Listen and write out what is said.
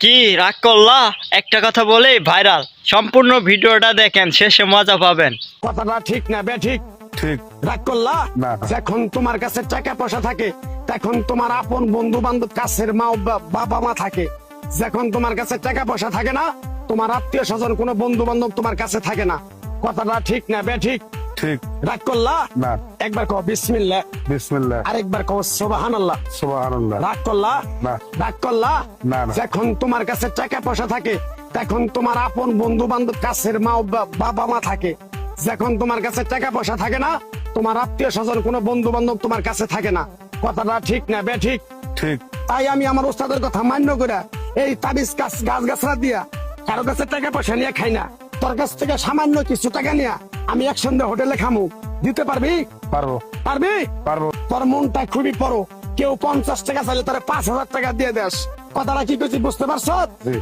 কি রাগ করলা? একটা কথা বলে ভাইরাল, সম্পূর্ণ ভিডিওটা দেখেন, শেষে মজা পাবেন। কথাটা ঠিক না বে ঠিক ঠিক রাগ করলা না। যখন তোমার কাছে টাকা পয়সা থাকে তখন তোমার আপন বন্ধু বান্ধব কাছের মা বাবা মা থাকে। যখন তোমার কাছে টাকা পয়সা থাকে না, তোমার আত্মীয় স্বজন কোনো বন্ধু বান্ধব তোমার কাছে থাকে না। কথাটা ঠিক না বে ঠিক ঠিক রাগ করলা না। একবার কও বিসমিল্লাহ, বিসমিল্লাহ, আরেকবার কও সুবহানাল্লাহ। সুবহানাল্লাহ। রাগ করলা না। রাগ করলা না, না। যখন তোমার কাছে টাকা পয়সা থাকে তখন তোমার আপন বন্ধু বান্ধব কাছের মা বাবা মা থাকে। যখন তোমার কাছে টাকা পয়সা থাকে না, তোমার আত্মীয় স্বজন কোনো বন্ধু বান্ধব তোমার কাছে থাকে না। কথাটা ঠিক না বে ঠিক ঠিক তাই আমি আমার ওস্তাদের কথা মান্য করে এই তাবিজ গাছ গাছরা দিয়া কারো কাছে টাকা পয়সা নিয়ে খাই না। তোর কাছ থেকে সামান্য কিছু টাকা নিয়ে আমি একসঙ্গে হোটেলে খামু, দিতে পারবি? পারবো পারবি? পারবো। তোর মনটা খুবই বড়, কেউ 50 টাকা চাইলে তোর 5,000 টাকা দিয়ে দেস। কথাটা কি করছি বুঝতে পারছ? জি।